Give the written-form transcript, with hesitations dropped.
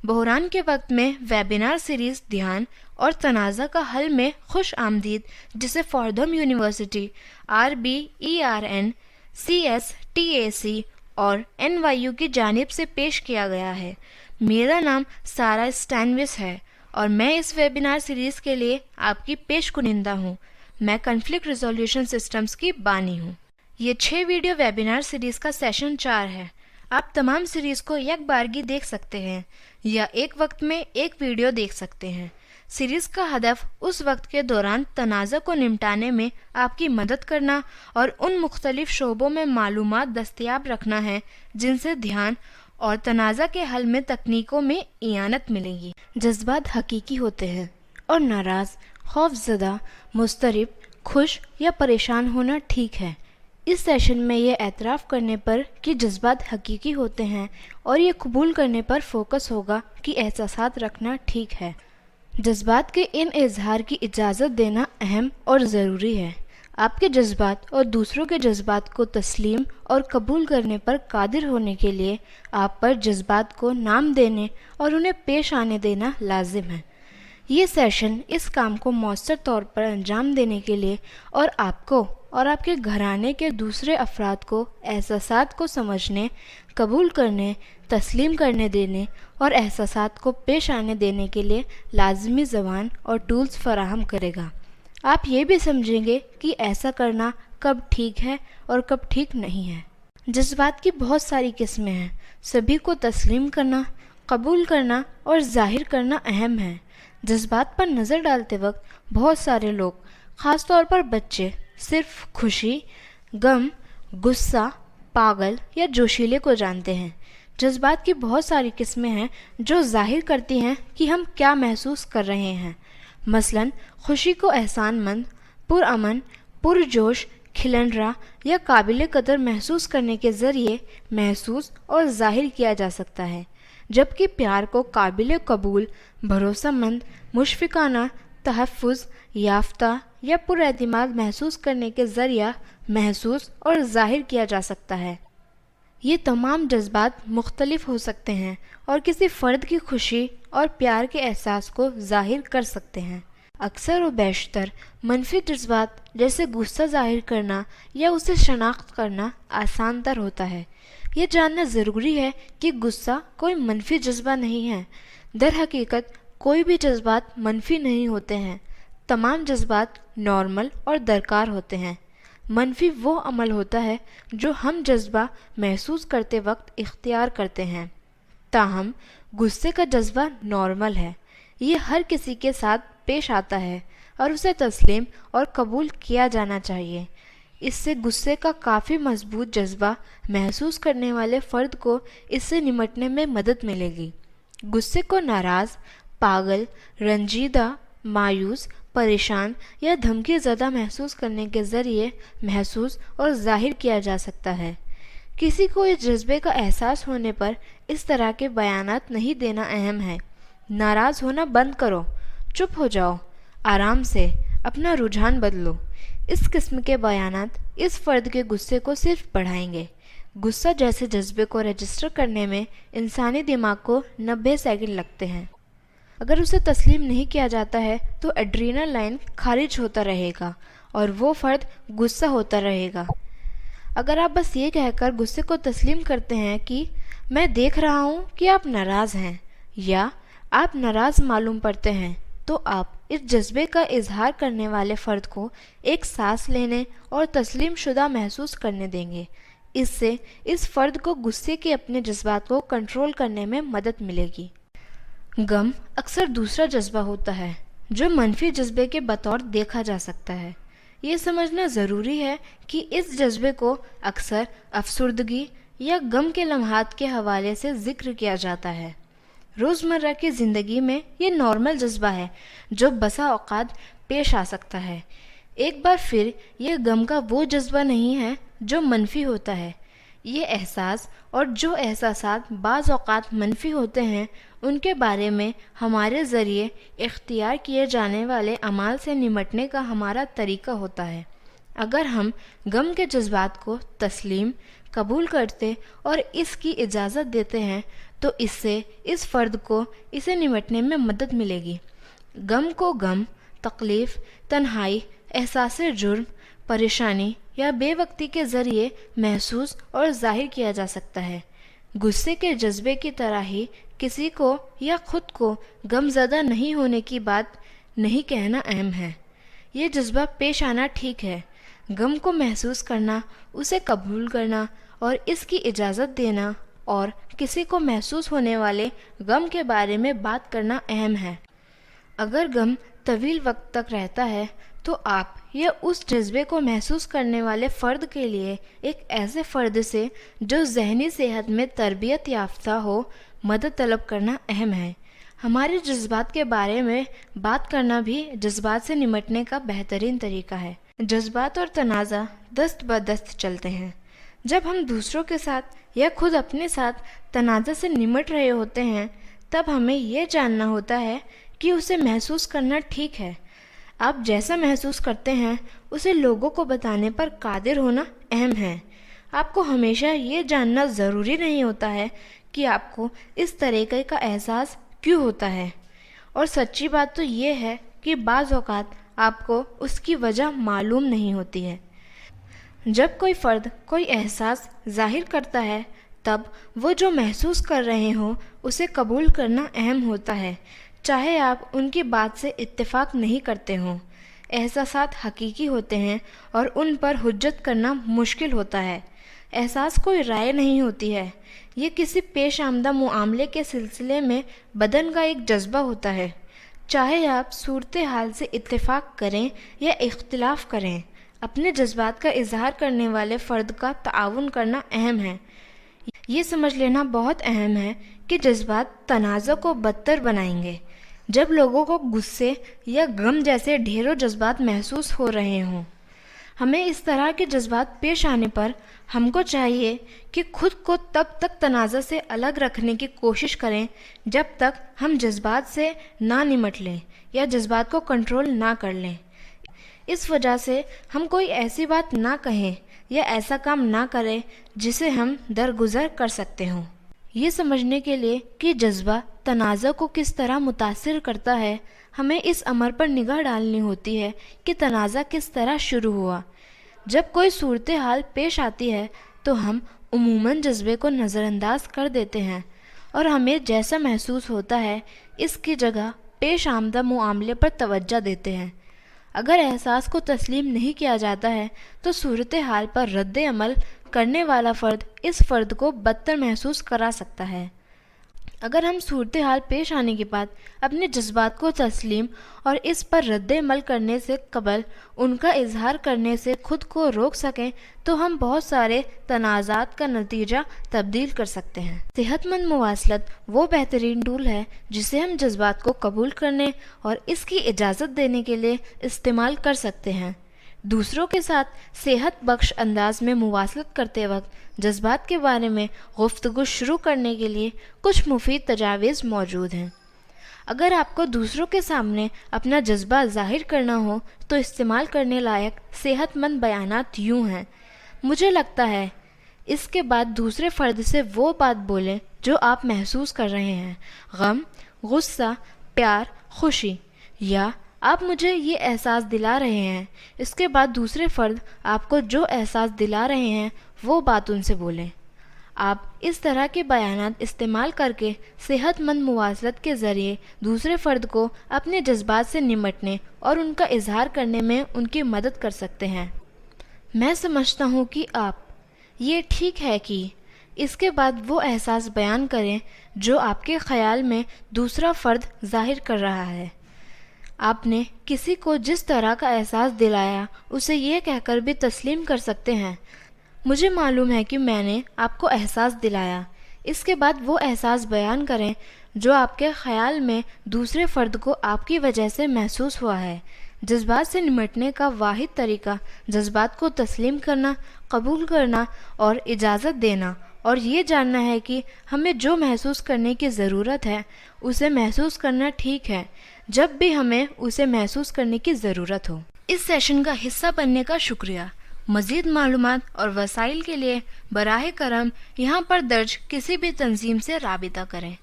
بحران کے وقت میں ویبینار سیریز دھیان اور تنازع کا حل میں خوش آمدید، جسے فوردھم یونیورسٹی، RBERN، CSTAC اور NYU کی جانب سے پیش کیا گیا ہے۔ میرا نام سارا اسٹینوس ہے اور میں اس ویبینار سیریز کے لیے آپ کی پیش کنندہ ہوں۔ میں کنفلکٹ ریزولوشن سسٹمز کی بانی ہوں۔ یہ 6 ویڈیو ویبینار سیریز کا سیشن 4 ہے۔ آپ تمام سیریز کو یک بارگی دیکھ سکتے ہیں یا ایک وقت میں ایک ویڈیو دیکھ سکتے ہیں۔ سیریز کا ہدف اس وقت کے دوران تنازع کو نمٹانے میں آپ کی مدد کرنا اور ان مختلف شعبوں میں معلومات دستیاب رکھنا ہے جن سے دھیان اور تنازع کے حل میں تکنیکوں میں اعانت ملے گی۔ جذبات حقیقی ہوتے ہیں اور ناراض، خوف زدہ، مضطرب، خوش یا پریشان ہونا ٹھیک ہے۔ اس سیشن میں یہ اعتراف کرنے پر کہ جذبات حقیقی ہوتے ہیں اور یہ قبول کرنے پر فوکس ہوگا کہ احساسات رکھنا ٹھیک ہے۔ جذبات کے ان اظہار کی اجازت دینا اہم اور ضروری ہے۔ آپ کے جذبات اور دوسروں کے جذبات کو تسلیم اور قبول کرنے پر قادر ہونے کے لیے آپ پر جذبات کو نام دینے اور انہیں پیش آنے دینا لازم ہے۔ یہ سیشن اس کام کو مؤثر طور پر انجام دینے کے لیے اور آپ کو اور آپ کے گھرانے کے دوسرے افراد کو احساسات کو سمجھنے، قبول کرنے، تسلیم کرنے دینے اور احساسات کو پیش آنے دینے کے لیے لازمی زبان اور ٹولز فراہم کرے گا۔ آپ یہ بھی سمجھیں گے کہ ایسا کرنا کب ٹھیک ہے اور کب ٹھیک نہیں ہے۔ جذبات کی بہت ساری قسمیں ہیں۔ سبھی کو تسلیم کرنا، قبول کرنا اور ظاہر کرنا اہم ہے۔ جذبات پر نظر ڈالتے وقت بہت سارے لوگ، خاص طور پر بچے، صرف خوشی، غم، غصہ، پاگل یا جوشیلے کو جانتے ہیں۔ جذبات کی بہت ساری قسمیں ہیں جو ظاہر کرتی ہیں کہ ہم کیا محسوس کر رہے ہیں۔ مثلاً خوشی کو احسان مند، پرامن، پرجوش، کھلنڈرا یا قابل قدر محسوس کرنے کے ذریعے محسوس اور ظاہر کیا جا سکتا ہے، جبکہ پیار کو قابل قبول، بھروسہ مند، مشفقانہ، تحفظ یافتہ یا پراعتماد محسوس کرنے کے ذریعہ محسوس اور ظاہر کیا جا سکتا ہے۔ یہ تمام جذبات مختلف ہو سکتے ہیں اور کسی فرد کی خوشی اور پیار کے احساس کو ظاہر کر سکتے ہیں۔ اکثر و بیشتر منفی جذبات جیسے غصہ ظاہر کرنا یا اسے شناخت کرنا آسان تر ہوتا ہے۔ یہ جاننا ضروری ہے کہ غصہ کوئی منفی جذبہ نہیں ہے۔ در حقیقت کوئی بھی جذبات منفی نہیں ہوتے ہیں۔ تمام جذبات نارمل اور درکار ہوتے ہیں۔ منفی وہ عمل ہوتا ہے جو ہم جذبہ محسوس کرتے وقت اختیار کرتے ہیں۔ تاہم غصے کا جذبہ نارمل ہے۔ یہ ہر کسی کے ساتھ پیش آتا ہے اور اسے تسلیم اور قبول کیا جانا چاہیے۔ اس سے غصے کا کافی مضبوط جذبہ محسوس کرنے والے فرد کو اس سے نمٹنے میں مدد ملے گی۔ غصے کو ناراض، پاگل، رنجیدہ، مایوس، پریشان یا دھمکی زدہ محسوس کرنے کے ذریعے محسوس اور ظاہر کیا جا سکتا ہے۔ کسی کو اس جذبے کا احساس ہونے پر اس طرح کے بیانات نہیں دینا اہم ہے۔ ناراض ہونا بند کرو، چپ ہو جاؤ، آرام سے، اپنا رجحان بدلو۔ اس قسم کے بیانات اس فرد کے غصے کو صرف بڑھائیں گے۔ غصہ جیسے جذبے کو رجسٹر کرنے میں انسانی دماغ کو 90 سیکنڈ لگتے ہیں۔ اگر اسے تسلیم نہیں کیا جاتا ہے تو ایڈرینل لائن خارج ہوتا رہے گا اور وہ فرد غصہ ہوتا رہے گا۔ اگر آپ بس یہ کہہ کر غصے کو تسلیم کرتے ہیں کہ میں دیکھ رہا ہوں کہ آپ ناراض ہیں یا آپ ناراض معلوم پڑتے ہیں، تو آپ اس جذبے کا اظہار کرنے والے فرد کو ایک سانس لینے اور تسلیم شدہ محسوس کرنے دیں گے۔ اس سے اس فرد کو غصے کے اپنے جذبات کو کنٹرول کرنے میں مدد ملے گی۔ غم اکثر دوسرا جذبہ ہوتا ہے جو منفی جذبے کے بطور دیکھا جا سکتا ہے۔ یہ سمجھنا ضروری ہے کہ اس جذبے کو اکثر افسردگی یا غم کے لمحات کے حوالے سے ذکر کیا جاتا ہے۔ روزمرہ کی زندگی میں یہ نارمل جذبہ ہے جو بسا اوقات پیش آ سکتا ہے۔ ایک بار پھر یہ غم کا وہ جذبہ نہیں ہے جو منفی ہوتا ہے۔ یہ احساس اور جو احساسات بعض اوقات منفی ہوتے ہیں ان کے بارے میں ہمارے ذریعے اختیار کیے جانے والے اعمال سے نمٹنے کا ہمارا طریقہ ہوتا ہے۔ اگر ہم غم کے جذبات کو تسلیم، قبول کرتے اور اس کی اجازت دیتے ہیں تو اس سے اس فرد کو اسے نمٹنے میں مدد ملے گی۔ غم کو غم، تکلیف، تنہائی، احساس جرم، پریشانی یا بے وقتی کے ذریعے محسوس اور ظاہر کیا جا سکتا ہے۔ غصے کے جذبے کی طرح ہی کسی کو یا خود کو غم زدہ نہیں ہونے کی بات نہیں کہنا اہم ہے۔ یہ جذبہ پیش آنا ٹھیک ہے۔ غم کو محسوس کرنا، اسے قبول کرنا اور اس کی اجازت دینا اور کسی کو محسوس ہونے والے غم کے بارے میں بات کرنا اہم ہے۔ اگر غم طویل وقت تک رہتا ہے تو آپ یا اس جذبے کو محسوس کرنے والے فرد کے لیے ایک ایسے فرد سے جو ذہنی صحت میں تربیت یافتہ ہو مدد طلب کرنا اہم ہے۔ ہمارے جذبات کے بارے میں بات کرنا بھی جذبات سے نمٹنے کا بہترین طریقہ ہے۔ جذبات اور تنازع دست بدست چلتے ہیں۔ جب ہم دوسروں کے ساتھ یا خود اپنے ساتھ تنازع سے نمٹ رہے ہوتے ہیں تب ہمیں یہ جاننا ہوتا ہے کہ اسے محسوس کرنا ٹھیک ہے۔ آپ جیسا محسوس کرتے ہیں اسے لوگوں کو بتانے پر قادر ہونا اہم ہے۔ آپ کو ہمیشہ یہ جاننا ضروری نہیں ہوتا ہے کہ آپ کو اس طریقے کا احساس کیوں ہوتا ہے، اور سچی بات تو یہ ہے کہ بعض اوقات آپ کو اس کی وجہ معلوم نہیں ہوتی ہے۔ جب کوئی فرد کوئی احساس ظاہر کرتا ہے تب وہ جو محسوس کر رہے ہوں اسے قبول کرنا اہم ہوتا ہے، چاہے آپ ان کی بات سے اتفاق نہیں کرتے ہوں۔ احساسات حقیقی ہوتے ہیں اور ان پر حجت کرنا مشکل ہوتا ہے۔ احساس کوئی رائے نہیں ہوتی ہے، یہ کسی پیش آمدہ معاملے کے سلسلے میں بدن کا ایک جذبہ ہوتا ہے۔ چاہے آپ صورتحال سے اتفاق کریں یا اختلاف کریں، اپنے جذبات کا اظہار کرنے والے فرد کا تعاون کرنا اہم ہے۔ یہ سمجھ لینا بہت اہم ہے کہ جذبات تنازع کو بدتر بنائیں گے۔ جب لوگوں کو غصے یا غم جیسے ڈھیروں جذبات محسوس ہو رہے ہوں، ہمیں اس طرح کے جذبات پیش آنے پر ہم کو چاہیے کہ خود کو تب تک تنازع سے الگ رکھنے کی کوشش کریں جب تک ہم جذبات سے نہ نمٹ لیں یا جذبات کو کنٹرول نہ کر لیں۔ اس وجہ سے ہم کوئی ایسی بات نہ کہیں یا ایسا کام نہ کریں جسے ہم درگزر کر سکتے ہوں۔ یہ سمجھنے کے لیے کہ جذبہ تنازع کو کس طرح متاثر کرتا ہے، ہمیں اس امر پر نگاہ ڈالنی ہوتی ہے کہ تنازع کس طرح شروع ہوا۔ جب کوئی صورتحال پیش آتی ہے تو ہم عموماً جذبے کو نظر انداز کر دیتے ہیں اور ہمیں جیسا محسوس ہوتا ہے اس کی جگہ پیش آمدہ معاملے پر توجہ دیتے ہیں۔ اگر احساس کو تسلیم نہیں کیا جاتا ہے تو صورتحال پر رد عمل کرنے والا فرد اس فرد کو بدتر محسوس کرا سکتا ہے۔ اگر ہم صورتحال پیش آنے کے بعد اپنے جذبات کو تسلیم اور اس پر رد عمل کرنے سے قبل ان کا اظہار کرنے سے خود کو روک سکیں تو ہم بہت سارے تنازعات کا نتیجہ تبدیل کر سکتے ہیں۔ صحت مند مواصلت وہ بہترین ٹول ہے جسے ہم جذبات کو قبول کرنے اور اس کی اجازت دینے کے لیے استعمال کر سکتے ہیں۔ دوسروں کے ساتھ صحت بخش انداز میں مواصلت کرتے وقت جذبات کے بارے میں گفتگو شروع کرنے کے لیے کچھ مفید تجاویز موجود ہیں۔ اگر آپ کو دوسروں کے سامنے اپنا جذبہ ظاہر کرنا ہو تو استعمال کرنے لائق صحت مند بیانات یوں ہیں: مجھے لگتا ہے، اس کے بعد دوسرے فرد سے وہ بات بولیں جو آپ محسوس کر رہے ہیں، غم، غصہ، پیار، خوشی، یا آپ مجھے یہ احساس دلا رہے ہیں۔ اس کے بعد دوسرے فرد آپ کو جو احساس دلا رہے ہیں وہ بات ان سے بولیں۔ آپ اس طرح کے بیانات استعمال کر کے صحت مند مواصلت کے ذریعے دوسرے فرد کو اپنے جذبات سے نمٹنے اور ان کا اظہار کرنے میں ان کی مدد کر سکتے ہیں۔ میں سمجھتا ہوں کہ آپ یہ ٹھیک ہے کہ اس کے بعد وہ احساس بیان کریں جو آپ کے خیال میں دوسرا فرد ظاہر کر رہا ہے۔ آپ نے کسی کو جس طرح کا احساس دلایا اسے یہ کہہ کر بھی تسلیم کر سکتے ہیں: مجھے معلوم ہے کہ میں نے آپ کو احساس دلایا۔ اس کے بعد وہ احساس بیان کریں جو آپ کے خیال میں دوسرے فرد کو آپ کی وجہ سے محسوس ہوا ہے۔ جذبات سے نمٹنے کا واحد طریقہ جذبات کو تسلیم کرنا، قبول کرنا اور اجازت دینا، اور یہ جاننا ہے کہ ہمیں جو محسوس کرنے کی ضرورت ہے اسے محسوس کرنا ٹھیک ہے جب بھی ہمیں اسے محسوس کرنے کی ضرورت ہو۔ اس سیشن کا حصہ بننے کا شکریہ۔ مزید معلومات اور وسائل کے لیے براہ کرم یہاں پر درج کسی بھی تنظیم سے رابطہ کریں۔